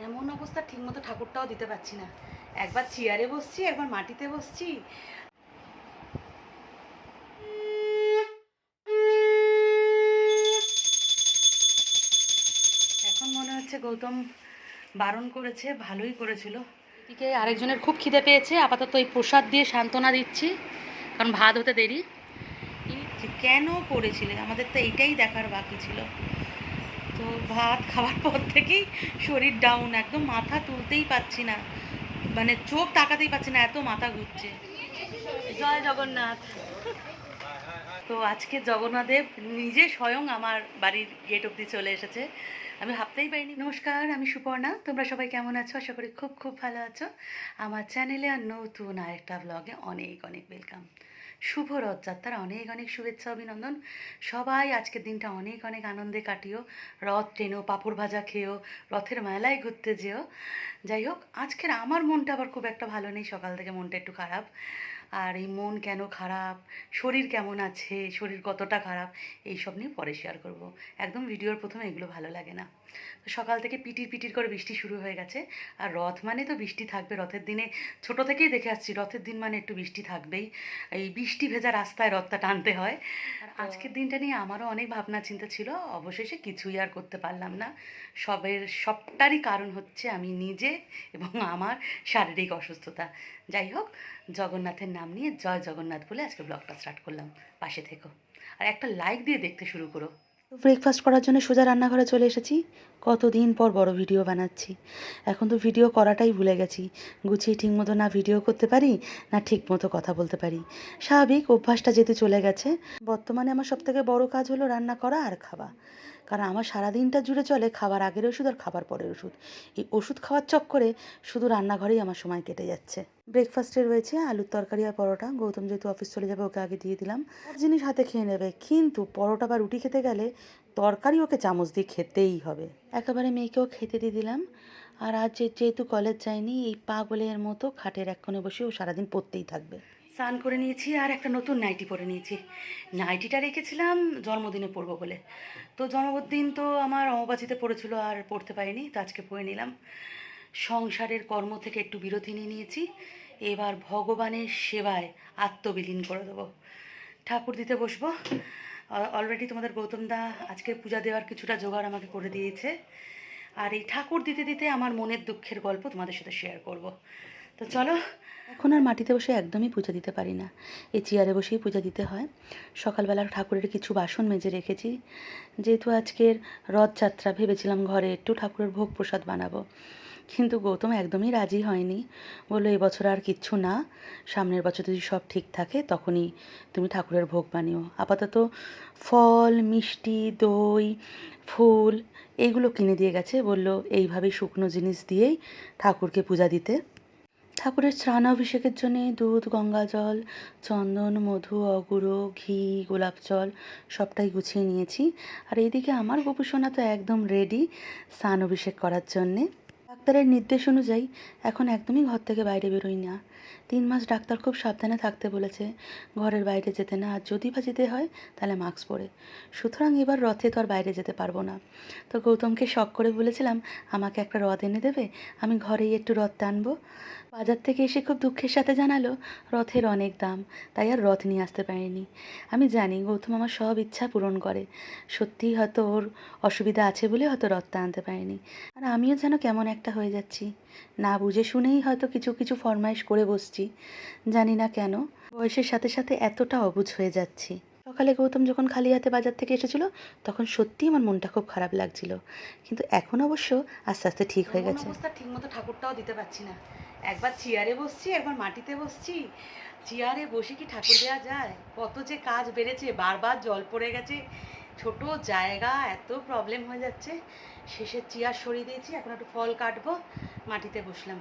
এমন অবস্থা, ঠিকমতো ঠাকুরটাও দিতে পারছি না। একবার চেয়ারে বসছি, একবার মাটিতে বসছি। এখন মনে হচ্ছে গৌতম বারণ করেছে, ভালোই করেছিল। এদিকে আরেকজনের খুব খিদে পেয়েছে, আপাতত এই প্রসাদ দিয়ে সান্ত্বনা দিচ্ছি, কারণ ভাত হতে দেরি। কেন করেছিলে, আমাদের তো এইটাই দেখার বাকি ছিল। তো ভাত খাওয়ার পর থেকেই শরীর ডাউন, একদম মাথা তুলতেই পারছি না, মানে চোখ তাকাতেই পারছি না, এত মাথা ঘুরছে। জয় জগন্নাথ। তো আজকে জগন্নাথদেব নিজে স্বয়ং আমার বাড়ির গেট অবধি চলে এসেছে, আমি ভাবতেই পারিনি। নমস্কার, আমি সুপর্ণা। তোমরা সবাই কেমন আছো? আশা করি খুব খুব ভালো আছো। আমার চ্যানেলে আর নতুন আরেকটা ব্লগে অনেক অনেক ওয়েলকাম। শুভ রথযাত্রার অনেক অনেক শুভেচ্ছা, অভিনন্দন। সবাই আজকের দিনটা অনেক অনেক আনন্দে কাটিও, রথ টেনো, পাঁপড় ভাজা খেয়েও, রথের মেলায় ঘুরতে যেও। যাই হোক, আজকের আমার মনটা আবার খুব একটা ভালো নেই, সকাল থেকে মনটা একটু খারাপ। আর এই মন কেন খারাপ, শরীর কেমন আছে, শরীর কতটা খারাপ, এইসব নিয়ে পরে শেয়ার করব। একদম ভিডিওর প্রথমে এগুলো ভালো লাগে না। তো সকাল থেকে পিটির পিটির করে বৃষ্টি শুরু হয়ে গেছে। আর রথ মানে তো বৃষ্টি থাকবে, রথের দিনে ছোট থেকেই দেখে আসছি রথের দিন মানে একটু বৃষ্টি থাকবেই। এই বৃষ্টি ভেজা রাস্তায় রথটা টানতে হয়। আর আজকের দিনটা নিয়ে আমারও অনেক ভাবনা চিন্তা ছিল, অবশেষে কিছুই আর করতে পারলাম না। সবটারই কারণ হচ্ছে আমি নিজে এবং আমার শারীরিক অসুস্থতা। যাই হোক, জগন্নাথের নাম নিয়ে জয় জগন্নাথ বলে আজকে ব্লগটা স্টার্ট করলাম। পাশে থেকো আর একটা লাইক দিয়ে দেখতে শুরু করো। ব্রেকফাস্ট করার জন্য সোজা রান্নাঘরে চলে এসেছি। কতদিন পর বড় ভিডিও বানাচ্ছি, এখন তো ভিডিও করাটাই ভুলে গেছি। গুছিয়ে ঠিকমতো না ভিডিও করতে পারি, না ঠিকমতো কথা বলতে পারি। স্বাভাবিক, অভ্যাসটা যেতে চলে গেছে। বর্তমানে আমার সবথেকে বড় কাজ হলো রান্না করা আর খাওয়া। কারণ আমার সারাদিনটা জুড়ে চলে খাবার আগের ওষুধ আর খাবার পরের ওষুধ। এই ওষুধ খাওয়ার চক্করে শুধু রান্নাঘরেই আমার সময় কেটে যাচ্ছে। ব্রেকফাস্টে রয়েছে আলুর তরকারি আর পরোটা। গৌতম যেহেতু অফিস চলে যাবে, ওকে আগে দিয়ে দিলাম। আর জিনিস হাতে খেয়ে নেবে, কিন্তু পরোটা বা রুটি খেতে গেলে তরকারি ওকে চামচ দিয়ে খেতেই হবে। একেবারে মেয়েকেও খেতে দিয়ে দিলাম। আর আজ যেহেতু কলেজ যায়নি, এই পাগলের মতো খাটের এক কোণে বসে ও সারাদিন পড়তেই থাকবে। স্নান করে নিয়েছি আর একটা নতুন নাইটি পরে নিয়েছি। নাইটিটা রেখেছিলাম জন্মদিনে পরবো বলে। তো জন্মদিন তো আমার অমাবাসীতে পড়েছিল, আর পড়তে পারিনি, তো আজকে পরে নিলাম। সংসারের কর্ম থেকে একটু বিরতি নিয়ে নিয়েছি, এবার ভগবানের সেবায় আত্মবিলীন করে দেবো। ঠাকুর দিতে বসবো। অলরেডি তোমাদের গৌতম দা আজকে পূজা দেওয়ার কিছুটা জোগাড় আমাকে করে দিয়েছে। আর এই ঠাকুর দিতে দিতে আমার মনের দুঃখের গল্প তোমাদের সাথে শেয়ার করব। তো চলো। এখন আর মাটিতে বসে একদমই পুজো দিতে পারি না, এই চেয়ারে বসেই পূজা দিতে হয়। সকালবেলা ঠাকুরের কিছু বাসন মেজে রেখেছি। যেহেতু আজকের রথযাত্রা, ভেবেছিলাম ঘরে একটু ঠাকুরের ভোগ প্রসাদ বানাবো, কিন্তু গৌতম একদমই রাজি হয়নি। বললো এবছর আর কিচ্ছু না, সামনের বছর যদি সব ঠিক থাকে তখনই তুমি ঠাকুরের ভোগ বানিও। আপাতত ফল, মিষ্টি, দই, ফুল এইগুলো কিনে দিয়ে গেছে। বলল এইভাবেই শুকনো জিনিস দিয়েই ঠাকুরকে পূজা দিতে। ঠাকুরের স্নান অভিষেকের জন্যে দুধ, গঙ্গা জল, চন্দন, মধু, অগুরো, ঘি, গোলাপ জল সবটাই গুছিয়ে নিয়েছি। আর এইদিকে আমার গোপুসোনা তো একদম রেডি স্নান অভিষেক করার জন্যে। ডাক্তারের নির্দেশ অনুযায়ী এখন একদমই ঘর থেকে বাইরে বেরোই না। 3 মাস ডাক্তার খুব সাবধানে থাকতে বলেছে, ঘরের বাইরে যেতে না, আর যদি বা যেতে হয় তাহলে মাস্ক পরে। সুতরাং এবার রথে তো আর বাইরে যেতে পারবো না। তো গৌতমকে শখ করে বলেছিলাম আমাকে একটা রথ এনে দেবে, আমি ঘরেই একটু রথ টানবো। বাজার থেকে এসে খুব দুঃখের সাথে জানালো রথের অনেক দাম, তাই আর রথ নিয়ে আসতে পারিনি। আমি জানি গৌতম আমার সব ইচ্ছা পূরণ করে, সত্যিই হয়তো ওর অসুবিধা আছে বলে হয়তো রথটা আনতে পারেনি। আর আমিও যেন কেমন একটা হয়ে যাচ্ছি, না বুঝে শুনেই হয়তো কিছু কিছু ফরমাইশ করে বসছি। জানি না কেন বয়সের সাথে সাথে এতটা অবুঝ হয়ে যাচ্ছি। সকালে গৌতম যখন খালি হাতে বাজার থেকে এসেছিল তখন সত্যিই আমার মনটা খুব খারাপ লাগছিল, কিন্তু এখন অবশ্য আস্তে আস্তে ঠিক হয়ে গেছে। অবস্থা ঠিকমতো ঠাকুরটাও দিতে পারছি না, একবার চেয়ারে বসছি, একবার মাটিতে বসছি। চেয়ারে বসে কি ঠাকুর দেওয়া যায়? কত যে কাজ বেড়েছে, বারবার জল পড়ে গেছে, ছোট জায়গা, এত প্রবলেম হয়ে যাচ্ছে। শেষে চেয়ার সরিয়ে দিয়েছি, এখন একটু ফল কাটবো, মাটিতে বসলাম।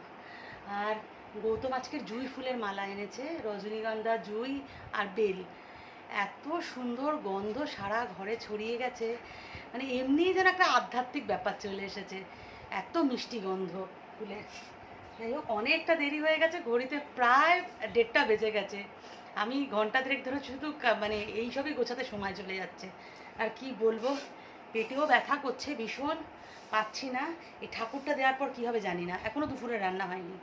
আর গৌতম আজকের জুঁই ফুলের মালা এনেছে, রজনীগন্ধা, জুঁই আর বেল। এত সুন্দর গন্ধ সারা ঘরে ছড়িয়ে গেছে, মানে এমনি যেন একটা আধ্যাত্মিক ব্যাপার চলে এসেছে, এত মিষ্টি গন্ধ ফুলের। যাই হোক, অনেকটা দেরি হয়ে গেছে, ঘড়িতে প্রায় 1:30টা বেজে গেছে। আমি ঘন্টা দেড়েক ধরে শুধু মানে এইসবই গোছাতে সময় চলে যাচ্ছে। আর কি বলবো, পেটেও ব্যথা করছে ভীষণ, পাচ্ছি না। এই ঠাকুরটা দেওয়ার পর কী হবে জানি না, এখনও দুপুরে রান্না হয়নি।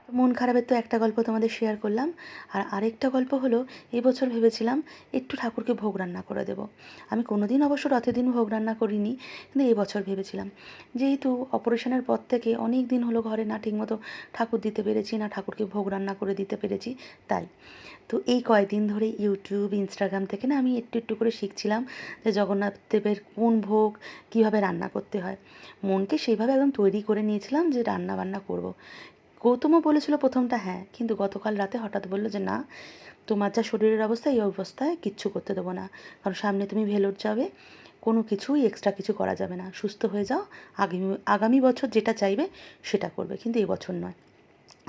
তো মন খারাপের তো একটা গল্প তোমাদের শেয়ার করলাম। আর আরেকটা গল্প হলো, এবছর ভেবেছিলাম একটু ঠাকুরকে ভোগ রান্না করে দেব। আমি কোনো দিন অবশ্য রথের দিন ভোগ রান্না করিনি, কিন্তু এবছর ভেবেছিলাম, যেহেতু অপারেশনের পর থেকে অনেক দিন হলো ঘরে না ঠিকমতো ঠাকুর দিতে পেরেছি, না ঠাকুরকে ভোগ রান্না করে দিতে পেরেছি, তাই তো এই কয়েকদিন ধরে ইউটিউব ইনস্টাগ্রাম থেকে না আমি একটু একটু করে শিখছিলাম যে জগন্নাথ দেবের কোন ভোগ কীভাবে রান্না করতে হয়। মনকে সেইভাবে একদম তৈরি করে নিয়েছিলাম যে রান্না বান্না করব। গৌতমও বলেছিল প্রথমটা হ্যাঁ, কিন্তু গতকাল রাতে হঠাৎ বললো যে না, তোমার যা শরীরের অবস্থা, এই অবস্থায় কিচ্ছু করতে দেবো না, কারণ সামনে তুমি ভেলোর যাবে, কোনো কিছুই এক্সট্রা কিছু করা যাবে না, সুস্থ হয়ে যাও, আগামী বছর যেটা চাইবে সেটা করবে, কিন্তু এবছর নয়।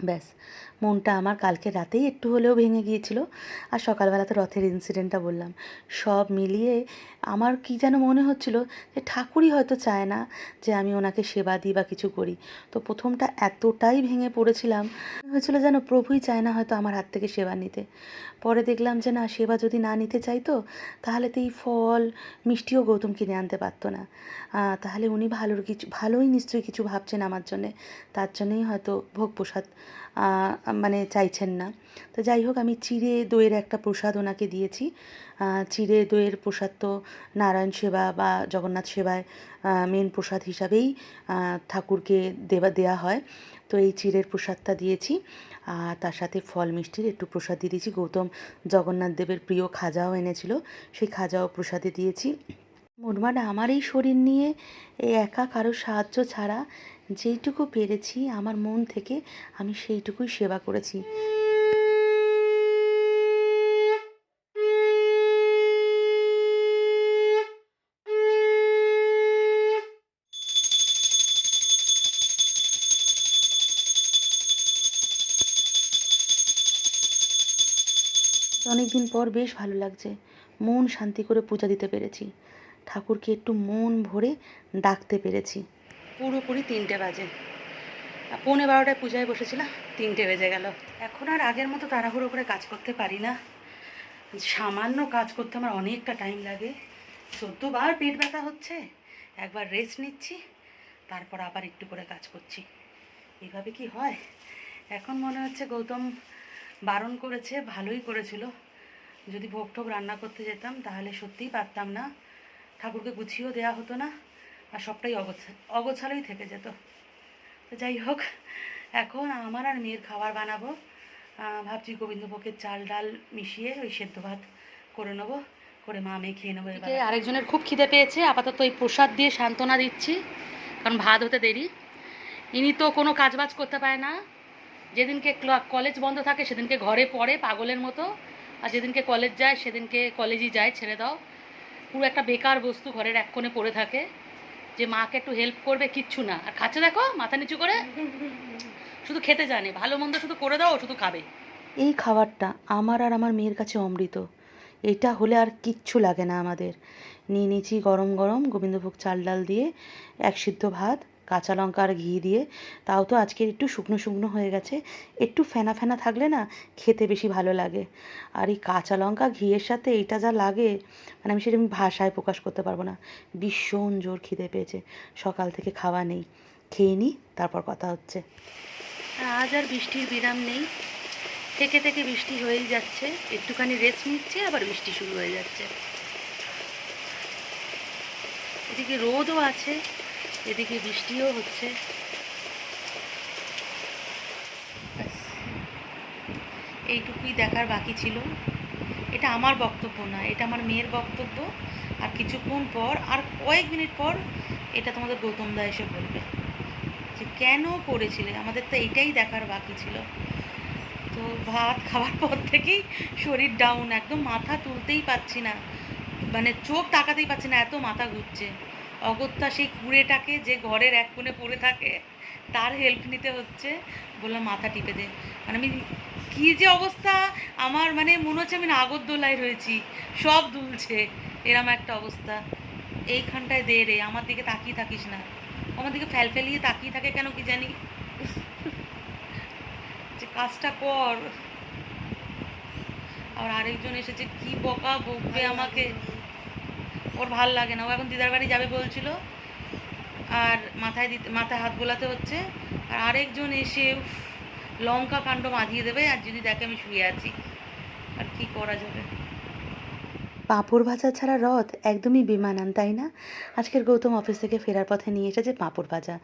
ব্যাস, মনটা আমার কালকে রাতেই একটু হলেও ভেঙে গিয়েছিল। আর সকালবেলা তো রথের ইনসিডেন্টটা বললাম, সব মিলিয়ে আমার কি যেন মনে হচ্ছিল যে ঠাকুরই হয়তো চায় না যে আমি ওনাকে সেবা দিই বা কিছু করি। তো প্রথমটা এতটাই ভেঙে পড়েছিলাম, হয়েছিল যেন প্রভুই চায় না হয়তো আমার হাত থেকে সেবা নিতে। পরে দেখলাম যে না, সেবা যদি না নিতে চাইতো তাহলে তো এই ফল মিষ্টিও গৌতম কিনে আনতে পারতো না। তাহলে উনি ভালোই নিশ্চয়ই কিছু ভাবছেন আমার জন্যে, তার জন্যই হয়তো ভোগ প্রসাদ মানে চাইছেন না। তো যাই হোক, আমি চিড়ে দইয়ের একটা প্রসাদ ওনাকে দিয়েছি। চিড়ে দইয়ের প্রসাদ তো নারায়ণ সেবা বা জগন্নাথ সেবায় মেন প্রসাদ হিসাবেই ঠাকুরকে দেওয়া হয়। তো এই চিড়ের প্রসাদটা দিয়েছি, আর তার সাথে ফল মিষ্টির একটু প্রসাদ দিয়ে দিয়েছি। গৌতম জগন্নাথ দেবের প্রিয় খাজাও এনেছিল, সেই খাজাও প্রসাদে দিয়েছি। মোটমাট আমার এই শরীর নিয়ে এই একা কারো সাহায্য ছাড়া যেইটুকু পেরেছি আমার মন থেকে আমি সেইটুকুই সেবা করেছি। অনেক দিন পর বেশ ভালো লাগছে, মন শান্তি করে পূজা দিতে পেরেছি, ঠাকুরকে একটু মন ভরে ডাকতে পেরেছি। পুরোপুরি 3টে বাজে, 11:15টায় পূজায় বসেছিলাম, 3টে বেজে গেল। এখন আর আগের মতো তাড়াহুড়ো করে কাজ করতে পারি না, সামান্য কাজ করতে আমার অনেকটা টাইম লাগে। 14বার পেট ব্যথা হচ্ছে, একবার রেস্ট নিচ্ছি, তারপর আবার একটু করে কাজ করছি। এভাবে কি হয়? এখন মনে হচ্ছে গৌতম বারণ করেছে, ভালোই করেছিল। যদি ভোগ টোগ রান্না করতে যেতাম তাহলে সত্যিই পারতাম না, ঠাকুরকে গুছিয়েও দেওয়া হতো না, আর সবটাই অগোছালোই থেকে যেত। তো যাই হোক, এখন আমার আর মেয়ের খাবার বানাবো। ভাবছি গোবিন্দভোগের চাল ডাল মিশিয়ে ওই সেদ্ধ ভাত করে নেবো, করে মা মেয়ে খেয়ে নেবো। এবার আরেকজনের খুব খিদে পেয়েছে, আপাতত এই প্রসাদ দিয়ে সান্ত্বনা দিচ্ছি, কারণ ভাত হতে দেরি। ইনি তো কোনো কাজবাজ করতে পারে না, যেদিনকে কলেজ বন্ধ থাকে সেদিনকে ঘরে পড়ে পাগলের মতো, আর যেদিনকে কলেজ যায় সেদিনকে কলেজই যায়, ছেড়ে দাও। পুরো একটা বেকার বস্তু ঘরের এক কোণে পড়ে থাকে, যে মাকে একটু হেল্প করবে, কিচ্ছু না। আর খাচ্ছে দেখো মাথা নিচু করে, শুধু খেতে জানে, ভালো মন্দ শুধু করে দাও, শুধু খাবে। এই খাবারটা আমার আর আমার মেয়ের কাছে অমৃত, এটা হলে আর কিচ্ছু লাগে না আমাদের। নিয়ে নিয়েছি গরম গরম গোবিন্দভোগ চাল ডাল দিয়ে এক সিদ্ধ ভাত, কাঁচা লঙ্কা আর ঘি দিয়ে। তাও তো আজকের একটু শুকনো শুকনো হয়ে গেছে, একটু ফেনা ফেনা থাকলে না খেতে বেশি ভালো লাগে। আর এই কাঁচা লঙ্কা ঘিয়ের সাথে এইটা যা লাগে, মানে আমি সেটা ভাষায় প্রকাশ করতে পারবো না। ভীষণ জোর খিদে পেয়েছে, সকাল থেকে খাওয়া নেই, খেয়ে নিই তারপর কথা হচ্ছে। আজ আর বৃষ্টির বিরাম নেই, থেকে থেকে বৃষ্টি হয়েই যাচ্ছে, একটুখানি রেস্ট নিচ্ছে আবার বৃষ্টি শুরু হয়ে যাচ্ছে। এদিকে রোদও আছে, এদিকে বৃষ্টিও হচ্ছে। এইটুকুই দেখার বাকি ছিল। এটা আমার বক্তব্য না, এটা আমার মেয়ের বক্তব্য। আর কিছুক্ষণ পর, আর কয়েক মিনিট পর, এটা তোমাদের গৌতম দা এসে বলবে যে কেন করেছিলে, আমাদের তো এইটাই দেখার বাকি ছিল। তো ভাত খাওয়ার পর থেকেই শরীর ডাউন, একদম মাথা তুলতেই পারছি না, মানে চোখ তাকাতেই পারছি না, এত মাথা ঘুরছে। অগত্যা সেই কুড়েটাকে, যে ঘরের এক কোণে পড়ে থাকে, তার হেল্প নিতে হচ্ছে। বললাম মাথা টিপে দে, মানে আমি কী যে অবস্থা আমার, মানে মনে হচ্ছে আমি নাগরদোলায় রয়েছি, সব দুলছে, এরম একটা অবস্থা। এইখানটায় দে রে, আমার দিকে তাকিয়ে থাকিস না, আমার দিকে ফেলিয়ে তাকিয়ে থাকে কেন কি জানি, যে কাজটা কর। আর আরেকজন এসেছে, কি বকা বকবে আমাকে, ওর ভাল লাগে না, ও এখন দিদার বাড়ি যাবে বলছিল, আর মাথায় হাত বোলাতে হচ্ছে। আর আরেকজন এসে লঙ্কা কাণ্ড মাজিয়ে দেবে, আর যদি দেখে আমি শুয়ে আছি, আর কি করা যাবে। পাঁপড় ভাজা ছাড়া রথ একদমই বেমানান, তাই না? আজকের গৌতম অফিস থেকে ফেরার পথে নিয়ে এসেছে পাঁপড় ভাজা,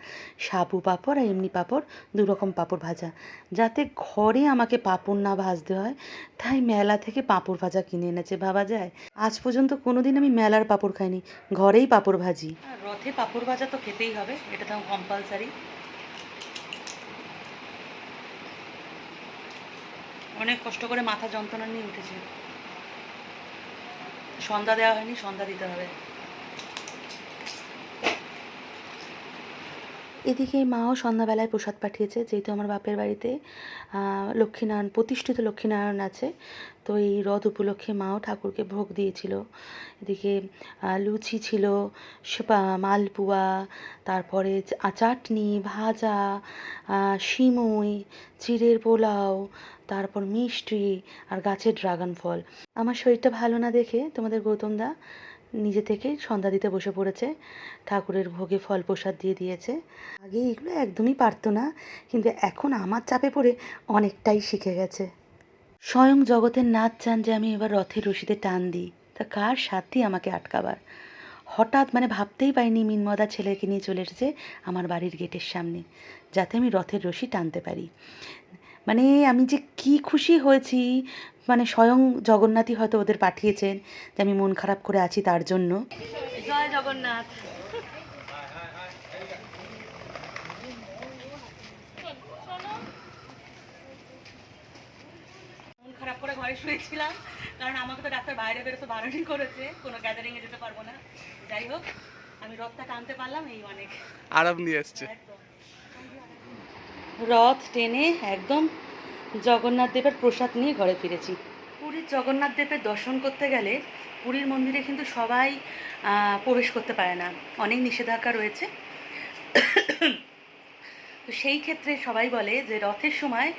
সাবু পাঁপড় আর এমনি পাঁপড়, দু রকম পাঁপড় ভাজা। যাতে ঘরে আমাকে পাঁপড় না ভাজতে হয়, তাই মেলা থেকে পাঁপড় ভাজা কিনে এনেছে। ভাবা যায়, আজ পর্যন্ত কোনো দিন আমি মেলার পাঁপড় খাইনি, ঘরেই পাঁপড় ভাজি। রথে পাঁপড় ভাজা তো খেতেই হবে, এটা তো কম্পালসারি। অনেক কষ্ট করে মাথা যন্ত্রণা নিয়ে উঠেছে, সন্ধ্যা দেওয়া হয়নি, সন্ধ্যা দিতে হবে। এদিকে মাও সন্ধ্যাবেলায় প্রসাদ পাঠিয়েছে, যেহেতু আমার বাপের বাড়িতে লক্ষ্মীনারায়ণ, প্রতিষ্ঠিত লক্ষ্মীনারায়ণ আছে, তো এই রথ উপলক্ষে মাও ঠাকুরকে ভোগ দিয়েছিল। এদিকে লুচি ছিল, মালপোয়া, তারপরে চাটনি, ভাজা, সিমুই, চিড়ের পোলাও, তারপর মিষ্টি আর গাছের ড্রাগন ফল। আমার শরীরটা ভালো না দেখে তোমাদের গৌতমদা নিজে থেকেই সন্ধ্যা দিতে বসে পড়েছে, ঠাকুরের ভোগে ফল প্রসাদ দিয়ে দিয়েছে। আগে এগুলো একদমই পারতো না, কিন্তু এখন আমার চাপে পড়ে অনেকটাই শিখে গেছে। স্বয়ং জগতের নাথ চান যে আমি এবার রথের রশিতে টান দিই, তা কার সাধ্যি আমাকে আটকাবার। হঠাৎ মানে ভাবতেই পারিনি মিনমদা ছেলেকে নিয়ে চলে এসেছে আমার বাড়ির গেটের সামনে, যাতে আমি রথের রশি টানতে পারি। মানে আমি যে কি খুশি হয়েছি, মানে স্বয়ং জগন্নাথই হয়তো ওদের পাঠিয়েছেন যে আমি মন খারাপ করে আছি তার জন্য। জয় জগন্নাথ। মন খারাপ করে ঘরে শুয়েছিলাম, কারণ আমাকে তো ডাক্তার বাইরে বেরোতে বারণই করেছে, কোনো গ্যাদারিংয়ে যেতে পারবো না। যাই হোক, আমি রথটা টানতে পারলাম, এই অনেক আরাম নিয়ে এসছে। রথ টেনে একদম জগন্নাথ দেবের প্রসাদ নিয়ে ঘরে ফিরেছি। পুরীর জগন্নাথ দেবের দর্শন করতে গেলে পুরীর মন্দিরে কিন্তু সবাই প্রবেশ করতে পারে না, অনেক নিষেধাজ্ঞা রয়েছে। তো সেই ক্ষেত্রে সবাই বলে যে রথের সময়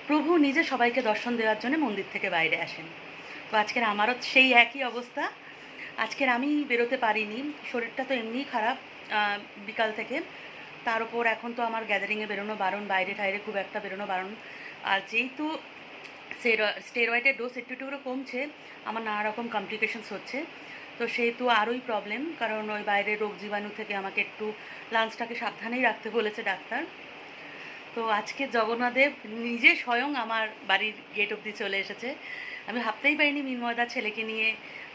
প্রভু নিজে সবাইকে দর্শন দেওয়ার জন্য মন্দির থেকে বাইরে আসেন। তো আজকের আমারও সেই একই অবস্থা। আজকের আমি বেরোতে পারিনি, শরীরটা তো এমনিই খারাপ বিকাল থেকে, তার উপর এখন তো আমার গ্যাদারিংয়ে বেরোনো বারণ, বাইরে টাইরে খুব একটা বেরোনো বারণ। আর যেহেতু স্টেরয়েডের ডোজ একটু একটু করে কমছে, আমার নানা রকম কমপ্লিকেশনস হচ্ছে, তো সেহেতু আরোই প্রবলেম, কারণ ওই বাইরের রোগ জীবাণু থেকে আমাকে একটু লাঞ্চটাকে সাবধানেই রাখতে বলেছে ডাক্তার। তো আজকে জগন্নাথদেব নিজে স্বয়ং আমার বাড়ির গেট অবধি চলে এসেছে। আমি ভাবতেই পারিনি মিনময়দা ছেলেকে নিয়ে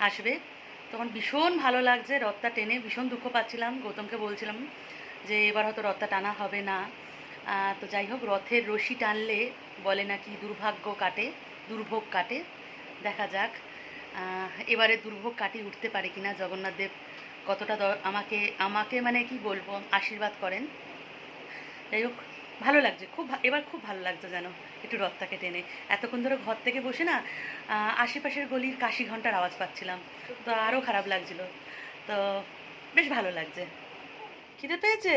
আসবে। তখন ভীষণ ভালো লাগছে, রথটা টেনে ভীষণ দুঃখ পাচ্ছিলাম, গৌতমকে বলছিলাম যে এবার হয়তো রথটা টানা হবে না। তো যাই হোক, রথের রশি টানলে বলে নাকি দুর্ভাগ্য কাটে, দুর্ভোগ কাটে। দেখা যাক এবারে দুর্ভোগ কাটিয়ে উঠতে পারে কিনা জগন্নাথদেব, কতটা আমাকে আমাকে মানে কি বলবো, আশীর্বাদ করেন। যাই হোক, ভালো লাগছে খুব, এবার খুব ভালো লাগছে যেন একটু রথটাকে টেনে। এতক্ষণ ধরে ঘর থেকে বসে না আশেপাশের গলির কাশি ঘন্টার আওয়াজ পাচ্ছিলাম, তো আরও খারাপ লাগছিল। তো বেশ ভালো লাগছে। খিদে পেয়েছে,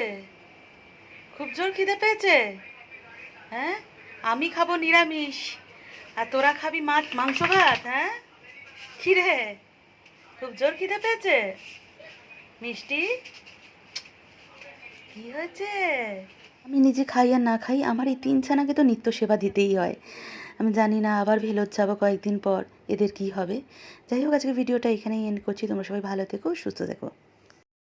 খুব জোর খিদে পেয়েছে। হ্যাঁ, আমি খাবো নিরামিষ আর তোরা খাবি মাংস ভাত। হ্যাঁ, খিদে, খুব জোর খিদে পেয়েছে। মিষ্টি, কি হয়েছে? আমি নিজে খাই আর না খাই, আমার এই 3 ছানাকে তো নিত্য সেবা দিতেই হয়। আমি জানি না আবার ভেলোর যাবো কয়েকদিন পর, এদের কি হবে। যাই হোক, আজকে ভিডিওটা এখানেই এন্ড করছি। তোমরা সবাই ভালো থেকো, সুস্থ থেকো।